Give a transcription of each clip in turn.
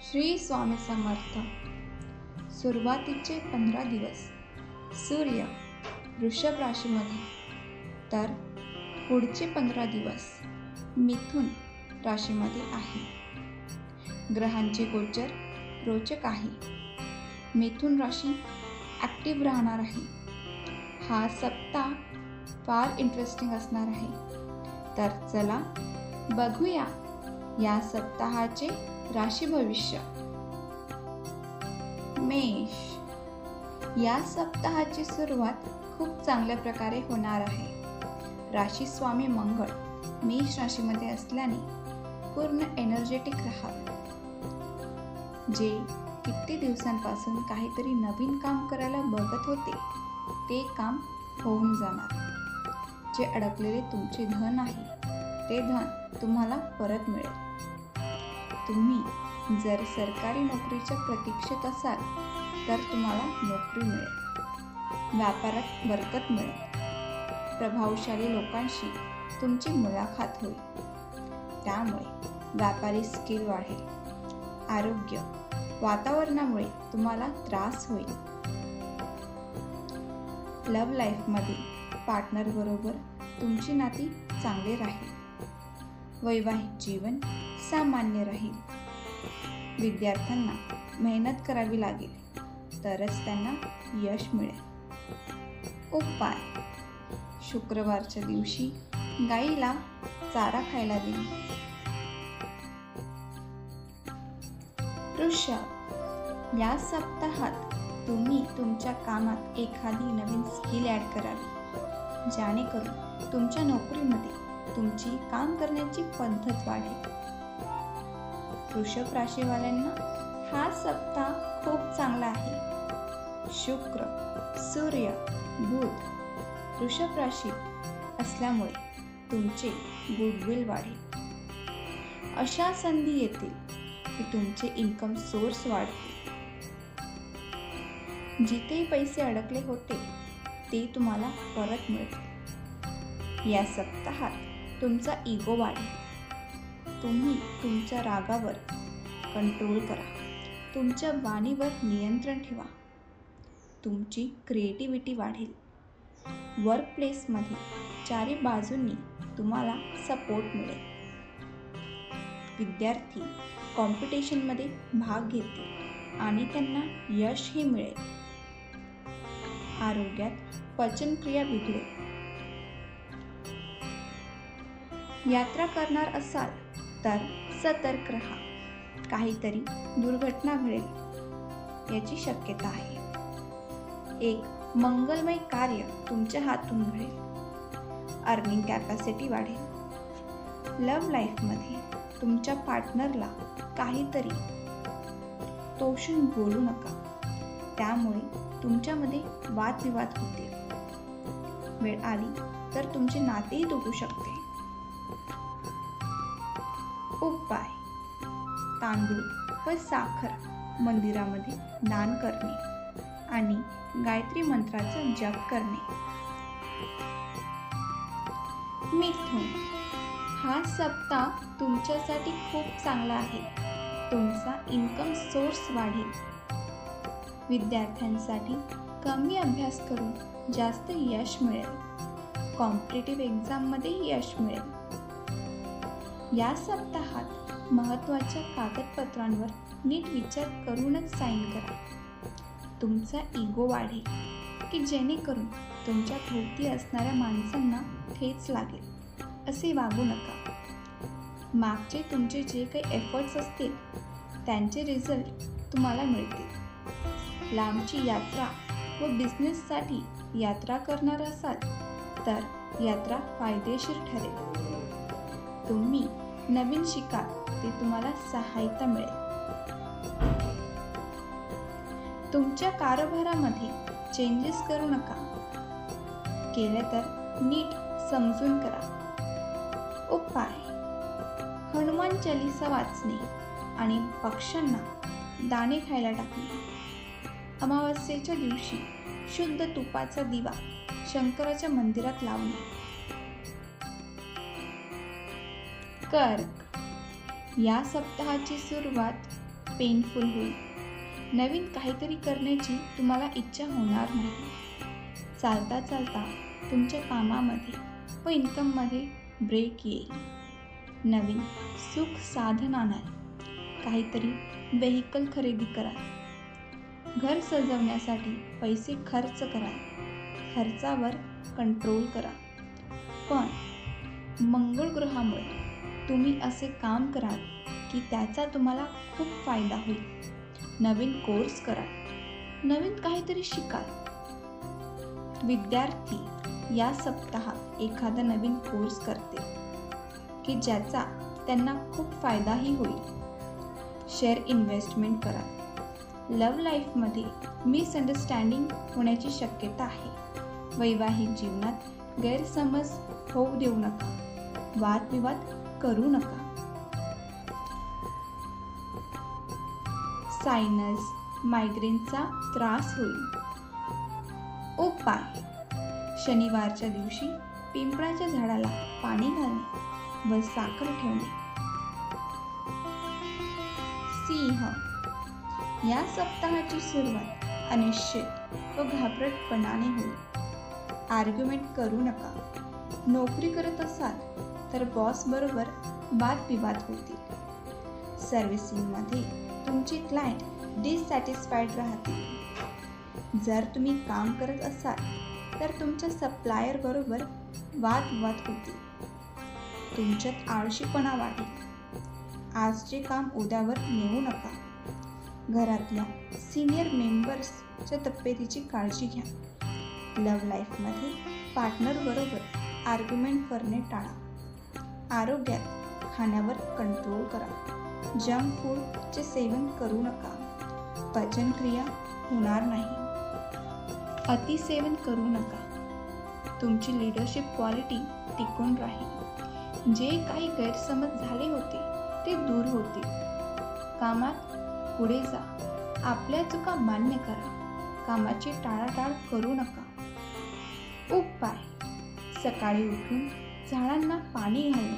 श्री स्वामी समर्थ. सुरुवातीचे 15 दिवस सूर्य वृषभ राशीमध्ये, तर पुढचे 15 दिवस मिथुन राशीमध्ये आहे. ग्रहांचे गोचर रोचक आहे. मिथुन राशी ॲक्टिव्ह राहणार आहे. हा सप्ताह फार इंटरेस्टिंग असणार आहे. तर चला बघूया या सप्ताहाचे राशी भविष्य. मेष. या सप्ताहाची सुरुवात खूप चांगल्या प्रकारे होणार आहे. राशी स्वामी मंगळ मेष राशीमध्ये असल्याने पूर्ण एनर्जेटिक राहाल. जे किती दिवसांपासून काहीतरी नवीन काम करायला बघत होते ते काम होऊन जाणार. जे अडकलेले तुमचे धन आहे ते धन तुम्हाला परत मिळेल. तुम्ही जर सरकारी नोकरीच्या प्रतीक्षेत असाल तर तुम्हाला नोकरी मिळेल. व्यापारात बरकत मिळेल. प्रभावशाली लोकांशी तुमची मुलाखत होईल. त्यामुळे व्यापारी स्किल वाढेल. आरोग्य वातावरणामुळे तुम्हाला त्रास होईल. लव्ह लाईफमध्ये पार्टनर बरोबर तुमची नाती चांगली राहील. वैवाहिक जीवन सामान्य राहील. विद्यार्थ्यांना मेहनत करावी लागेल तरच त्यांना यश मिळेल. उपाय: शुक्रवारच्या दिवशी गाईला चारा खायला देणे. वृषभ. या सप्ताहात तुम्ही तुमच्या कामात एखादी नवीन स्किल ॲड करावी जेणेकरून तुमच्या नोकरीमध्ये तुमची काम करण्याची पद्धत वाढेल. वृषभ राशीवाल्यांना हा सप्ताह खूप चांगला आहे. शुक्र, सूर्य, बुध वृषभ राशीत असल्यामुळे तुमचे गुडविल वाढेल. अशा संधी येतील की तुमचे इन्कम सोर्स वाढतील. जिथे पैसे अडकले होते ते तुम्हाला परत मिळतील. या सप्ताहात तुमचा इगो वाढेल. तुम्ही तुमच्या रागावर कंट्रोल करा. तुमच्या वाणीवर नियंत्रण ठेवा. तुमची क्रिएटिव्हिटी वाढेल. वर्क प्लेसमध्ये चारी बाजूंनी तुम्हाला सपोर्ट मिळेल. विद्यार्थी कॉम्पिटिशनमध्ये भाग घेतील आणि त्यांना यशही मिळेल. आरोग्यात पचनक्रिया बिघडेल. यात्रा करणार असाल तर सतर्क राहा. काहीतरी दुर्घटना घडेल याची शक्यता आहे. एक मंगलमय कार्य तुमच्या हातून घडेल. अर्निंग कॅपॅसिटी वाढेल. लव्ह लाईफमध्ये तुमच्या पार्टनरला काहीतरी तोषून बोलू नका. त्यामुळे तुमच्यामध्ये वादविवाद होतील. वेळ आली तर तुमचे नातेही तुटू शकते. उपाय: तांदूळ व साखर मंदिरामध्ये दान करणे आणि गायत्री मंत्राचा जप करणे. मिथुन. हा सप्ताह तुमच्यासाठी खूप चांगला आहे. तुमचा इन्कम सोर्स वाढेल. विद्यार्थ्यांसाठी कमी अभ्यास करून जास्त यश मिळेल. कॉम्पिटिटिव्ह एक्झाममध्ये यश मिळेल. या सप्ताहात महत्त्वाच्या कागदपत्रांवर नीट विचार करूनच साईन करा. तुमचा इगो वाढेल की जेणेकरून तुमच्या भोवती असणाऱ्या माणसांना ठेच लागेल असे वागू नका. मागचे तुमचे जे काही एफर्ट्स असतील त्यांचे रिझल्ट तुम्हाला मिळतील. लांबची यात्रा व बिझनेससाठी यात्रा करणार असाल तर यात्रा फायदेशीर ठरेल. तुम्ही नवीन शिका ते तुम्हाला सहायता मिळेल. तुमच्या कारभारामध्ये चेंजेस करू नका. केले तर नीट समजून करा. उपाय: हनुमान चालीसा वाचणे आणि पक्ष्यांना दाणे खायला टाकणे. अमावस्येच्या दिवशी शुद्ध तुपाचा दिवा शंकराच्या मंदिरात लावणे. कर्क. या सप्ताहाची सुरुवात पेनफुल होईल. नवीन काहीतरी करण्याची तुम्हाला इच्छा होणार नाही. चालता चालता तुमच्या कामामध्ये व इन्कममध्ये ब्रेक येईल. नवीन सुख साधन आणाल. काहीतरी व्हेइकल खरेदी कराल. घर सजवण्यासाठी पैसे खर्च कराल. खर्चावर कंट्रोल करा. पण मंगळ ग्रहामुळे तुम्ही असे काम कराल की त्याचा तुम्हाला खूप फायदा होईल. नवीन कोर्स कराल. नवीन काहीतरी शिकाल. विद्यार्थी या सप्ताहात एखादा नवीन कोर्स करतील की ज्याचा त्यांना खूप फायदाही होईल. शेअर इन्व्हेस्टमेंट करा. लव्ह लाईफमध्ये मिसअंडरस्टँडिंग होण्याची शक्यता आहे. वैवाहिक जीवनात गैरसमज होऊ देऊ नका. वादविवाद करू नका. सायनस मायग्रेनचा त्रास होईल. उपाय: शनिवारच्या दिवशी पिंपळाच्या झाडाला पाणी घालणे व साखर ठेवणे. सिंह या सप्ताहाची सुरुवात अनिश्चित व घाबरटपणाने होईल. आर्ग्युमेंट करू नका. नोकरी करत असाल तर बॉस बरोबर वादविवाद होतील. सर्व्हिसिंगमध्ये तुमचे क्लायंट डिससॅटिस्फाईड राहतील. जर तुम्ही काम करत असाल तर तुमच्या सप्लायर बरोबर वादविवाद होतील. तुमच्यात आळशीपणा वाढेल. आजचे काम उद्यावर नेऊ नका. घरातल्या सिनियर मेंबर्सच्या तब्येतीची काळजी घ्या. लव्ह लाईफमध्ये पार्टनर बरोबर आर्ग्युमेंट करणे टाळा. आरोग्यात खाण्यावर कंट्रोल करा. जंक फूडचे सेवन करू नका. पचनक्रिया होणार नाही. अतिसेवन करू नका. तुमची लीडरशिप क्वालिटी टिकून राहील. जे काही गैरसमज झाले होते ते दूर होतील. कामात पुढे जा. आपल्या चुका मान्य करा. कामाची टाळाटाळ करू नका. उपाय: सकाळी उठून झाडांना पाणी घालणे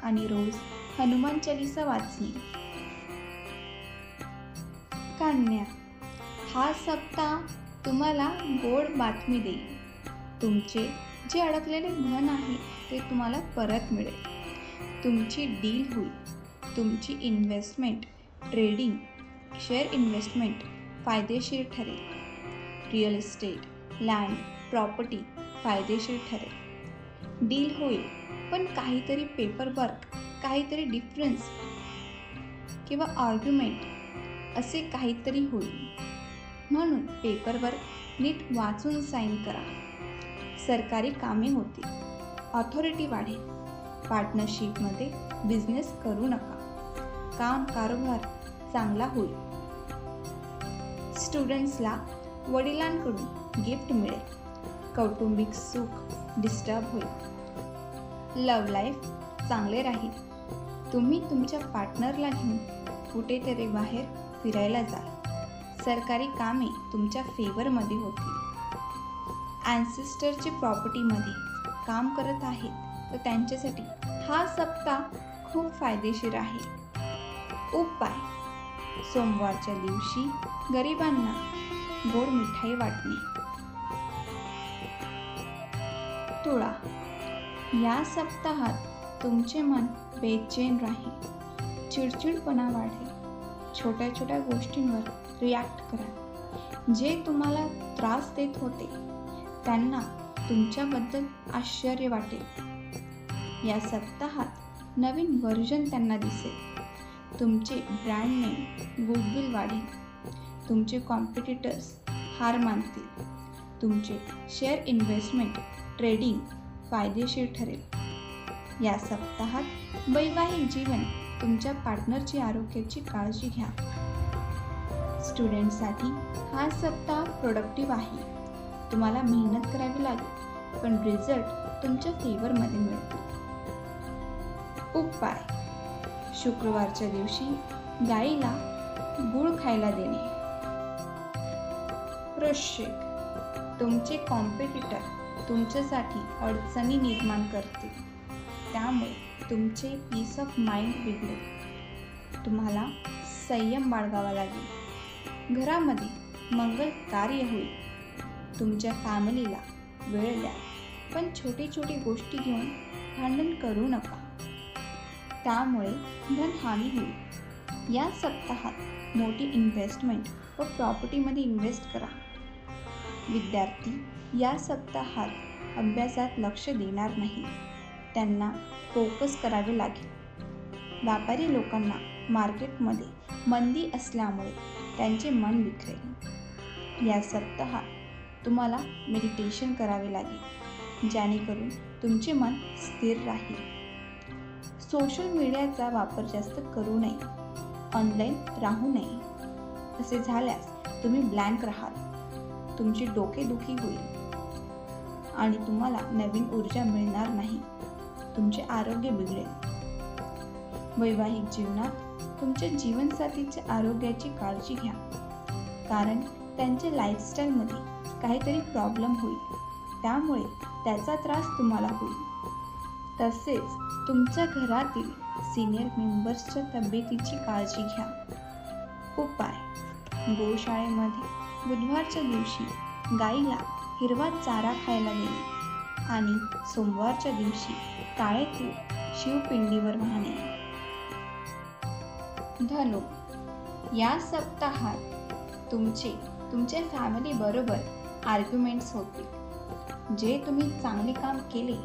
आणि रोज हनुमान चालीसा वाचणे. कन्या हा सप्ताह तुम्हाला गोड बातमी देईल. तुमचे जे अडकलेले धन आहे ते तुम्हाला परत मिळेल. तुमची डील होईल. तुमची इन्व्हेस्टमेंट, ट्रेडिंग, शेअर इन्व्हेस्टमेंट फायदेशीर ठरेल. रिअल इस्टेट, लँड, प्रॉपर्टी फायदेशीर ठरेल. डील होईल, पण काहीतरी पेपरवर्क, काहीतरी डिफरन्स किंवा आर्ग्युमेंट असे काहीतरी होईल. म्हणून पेपरवर्क नीट वाचून साईन करा. सरकारी कामे होतील. ऑथॉरिटी वाढेल. पार्टनरशिपमध्ये बिझनेस करू नका. काम कारभार चांगला होईल. स्टुडंट्सला वडिलांकडून गिफ्ट मिळेल. कौटुंबिक सुख डिस्टर्ब होईल. लव्ह लाईफ चांगले राहील. तुम्ही तुमच्या पार्टनरला घेऊन कुठेतरी बाहेर फिरायला जाल. सरकारी कामे तुमच्या फेवरमध्ये होतील. ॲन्सेस्टरची प्रॉपर्टीमध्ये काम करत आहेत तर त्यांच्यासाठी हा सप्ताह खूप फायदेशीर आहे. उपाय: सोमवारच्या दिवशी गरिबांना गोड मिठाई वाटणे. तुळा या सप्ताहात तुमचे मन बेचैन राहील. चिडचिडपणा वाढेल. छोट्या छोट्या गोष्टींवर रिॲक्ट करा. जे तुम्हाला त्रास देत होते त्यांना तुमच्याबद्दल आश्चर्य वाटेल. या सप्ताहात नवीन व्हर्जन त्यांना दिसेल. तुमचे ब्रँड नेम, गुडविल वाढेल. तुमचे कॉम्पिटिटर्स हार मानतील. तुमचे शेअर इन्व्हेस्टमेंट, ट्रेडिंग फायदेशीर ठरेल. या सप्ताहात वैवाहिक जीवन, तुमच्या पार्टनरची आरोग्याची काळजी घ्या. स्टुडंटसाठी हा सप्ताह प्रोडक्टिव्ह आहे. तुम्हाला मेहनत करावी लागेल, पण रिझल्ट तुमच्या फेवरमध्ये मिळतो. उपाय: शुक्रवारच्या दिवशी गाईला गूळ खायला देणे. वृश्चिक तुमचे कॉम्पिटिटर तुमच्यासाठी अडचणी निर्माण करतील. त्यामुळे तुमचे पीस ऑफ माइंड बिघडेल. तुम्हाला संयम बाळगावा लागेल. घरामध्ये मंगल कार्य होईल. तुमच्या फॅमिलीला वेळ द्या, पण छोटी छोटी गोष्टी घेऊन भांडण करू नका. त्यामुळे धनहानी होईल. या सप्ताहात मोठी इन्व्हेस्टमेंट व प्रॉपर्टीमध्ये इन्व्हेस्ट करा. विद्यार्थी या सप्ताहात अभ्यासात लक्ष देणार नाही. त्यांना फोकस करावे लागेल. व्यापारी लोकांना मार्केटमध्ये मंदी असल्यामुळे त्यांचे मन विखरेल. या सप्ताहात तुम्हाला मेडिटेशन करावे लागेल, जेणेकरून तुमचे मन स्थिर राहील. सोशल मीडियाचा वापर जास्त करू नये. ऑनलाईन राहू नये. असे झाल्यास तुम्ही ब्लँक राहाल. तुमची डोकेदुखी होईल आणि तुम्हाला नवीन ऊर्जा मिळणार नाही. तुमचे आरोग्य बिघडेल. वैवाहिक जीवनात तुमच्या जीवनसाथीच्या आरोग्याची काळजी घ्या, कारण त्यांच्या लाईफस्टाईलमध्ये काहीतरी प्रॉब्लेम होईल. त्यामुळे त्याचा त्रास तुम्हाला होईल. तसेच तुमच्या घरातील सिनियर मेंबर्सच्या तब्येतीची काळजी घ्या. उपाय: गोशाळेमध्ये बुधवारच्या दिवशी गाईला हिरवा चारा खायला देणे आणि सोमवारच्या दिवशी काळे तीळ शिवपिंडीवर वाहणे. धनु या सप्ताहात तुमच्या फॅमिली बरोबर आर्ग्युमेंट्स होतील. जे तुम्ही चांगले काम केले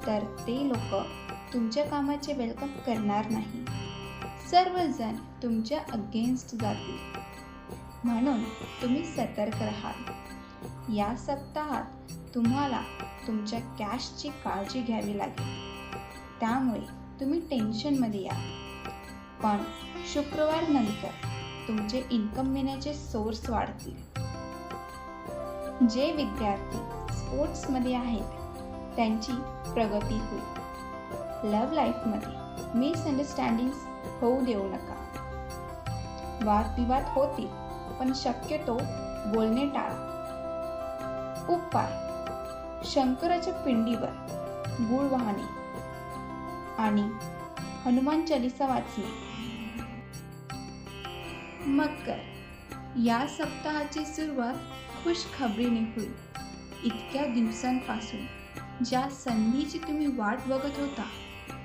तर ते लोक तुमच्या कामाचे वेलकम करणार नाही. सर्वजण तुमच्या अगेन्स्ट जातील, म्हणून तुम्ही सतर्क राहाल. या सप्ताहात तुम्हाला तुमच्या कॅशची काळजी घ्यावी लागेल. त्यामुळे तुम्ही टेन्शनमध्ये या. पण शुक्रवार नंतर तुमचे इन्कम येण्याचे सोर्स वाढतील. जे विद्यार्थी स्पोर्ट्समध्ये आहेत त्यांची प्रगती होईल. लव्ह लाईफमध्ये मिसअंडरस्टँडिंग्स होऊ देऊ नका. वादविवाद होतील, पण शक्यतो बोलणे टाळा. उपाय: शंकराच्या पिंडीवर गूळ वाहणे आणि हनुमान चालीसा वाचणे. मकर या सप्ताहाची सुरुवात खुशखबरीने होईल. इतक्या दिवसांपासून ज्या संधीची तुम्ही वाट बघत होता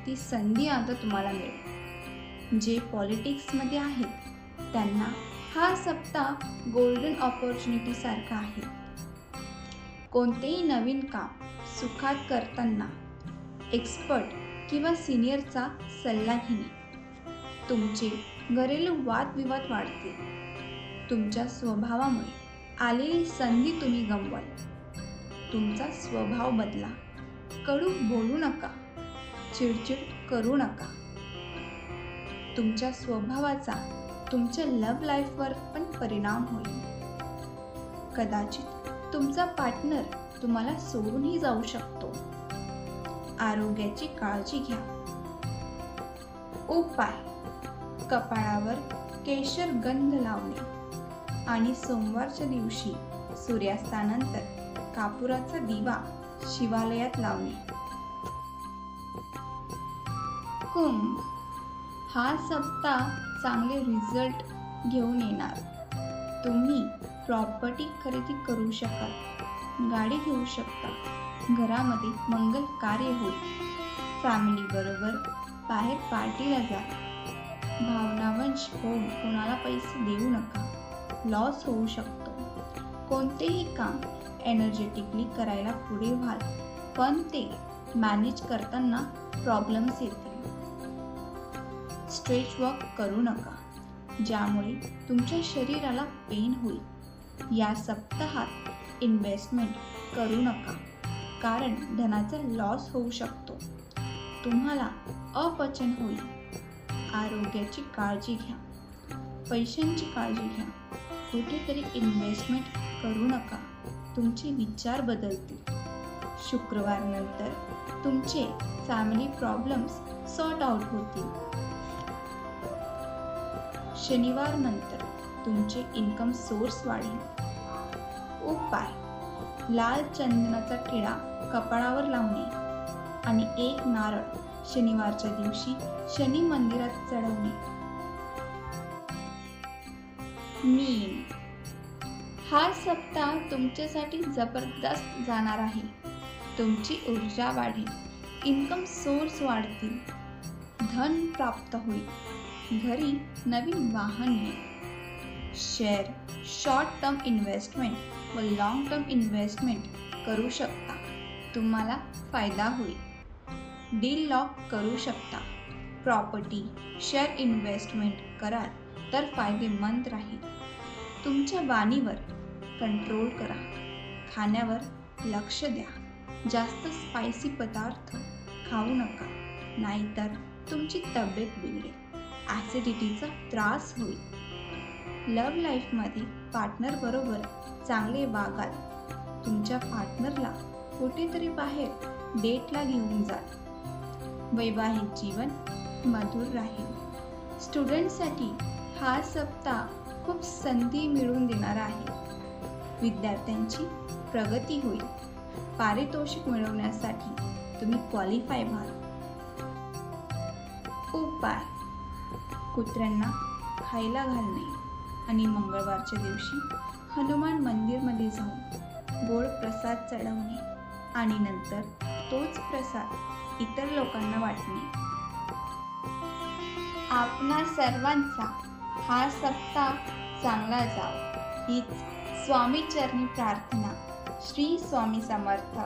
ती संधी आता तुम्हाला मिळेल. जे पॉलिटिक्समध्ये आहेत त्यांना हा सप्ताह गोल्डन ऑपॉर्च्युनिटी सारखा आहे. कोणतेही नवीन काम सुखात करताना एक्सपर्ट किंवा सिनियरचा सल्ला घेणे. तुमचे घरेलू वादविवाद वाढतील. तुमच्या स्वभावामुळे आलेली संधी तुम्ही गमवाल. तुमचा स्वभाव बदला. कडू बोलू नका. चिडचिड करू नका. तुमच्या स्वभावाचा तुमच्या लव्ह लाईफवर पण परिणाम होईल. कदाचित तुमचा पार्टनर तुम्हाला सोडूनही जाऊ शकतो. आरोग्याची काळजी घ्या. उपाय: कपाळावर केशर गंध लावणे आणि सोमवारच्या दिवशी सूर्यास्तानंतर कापुराचा दिवा शिवालयात लावणे. कुंभ हा सप्ताह चांगले रिझल्ट घेऊन येणार. तुम्ही प्रॉपर्टी खरेदी करू शकाल. गाडी घेऊ शकता. घरामध्ये मंगल कार्य होईल. फॅमिली बरोबर बाहेर पार्टीला जा. भावनावंश होऊन कोणाला पैसे देऊ नका. लॉस होऊ शकतो. कोणतेही काम एनर्जेटिकली करायला पुढे व्हाल, पण ते मॅनेज करताना प्रॉब्लेम्स येतील. स्ट्रेच वर्क करू नका, ज्यामुळे तुमच्या शरीराला पेन होईल. या सप्ताहात इन्व्हेस्टमेंट करू नका, कारण धनाचा लॉस होऊ शकतो. तुम्हाला अपचन होईल. आरोग्याची काळजी घ्या. पैशांची काळजी घ्या. कुठेतरी इन्व्हेस्टमेंट करू नका. तुमचे विचार बदलतील. शुक्रवार नंतर तुमचे फॅमिली प्रॉब्लेम्स सॉर्ट आउट होतील. शनिवार नंतर तुमचे इन्कम सोर्स वाढेल. उपाय: लाल चंदनाचा टिळा कपाळावर लावणे आणि एक नारळ शनिवारच्या दिवशी शनी मंदिरात चढवणे. मीन. हा सप्ताह तुमच्यासाठी जबरदस्त जाणार आहे. तुमची ऊर्जा वाढेल, इन्कम सोर्स वाढतील, धन प्राप्त होईल, घरी नवीन वाहन मिळेल. शेअर, शॉर्ट टर्म इन्व्हेस्टमेंट व लॉंग टर्म इन्व्हेस्टमेंट करू शकता. तुम्हाला फायदा होईल. डील लॉक करू शकता. प्रॉपर्टी, शेअर इन्व्हेस्टमेंट कराल तर फायदेमंद राहील. तुमच्या वाणीवर कंट्रोल करा. खाण्यावर लक्ष द्या. जास्त स्पायसी पदार्थ खाऊ नका, नाहीतर तुमची तब्येत बिघडेल. ॲसिडिटीचा त्रास होईल. लव्ह लाईफमध्ये पार्टनर बरोबर चांगले वागाल. तुमच्या पार्टनरला कुठेतरी बाहेर डेटला घेऊन जाल. वैवाहिक जीवन मधुर राहील. स्टुडंटसाठी हा सप्ताह खूप संधी मिळवून देणारा आहे. विद्यार्थ्यांची प्रगती होईल. पारितोषिक मिळवण्यासाठी तुम्ही क्वालिफाय व्हाल. उपाय: कुत्र्यांना खायला घालणे आणि मंगळवारच्या दिवशी हनुमान मंदिरमध्ये जाऊन गोड प्रसाद चढवणे आणि नंतर तोच प्रसाद इतर लोकांना वाटणे. आपणा सर्वांचा हा सप्ताह चांगला जावो हीच स्वामी चरणी प्रार्थना. श्री स्वामी समर्थ.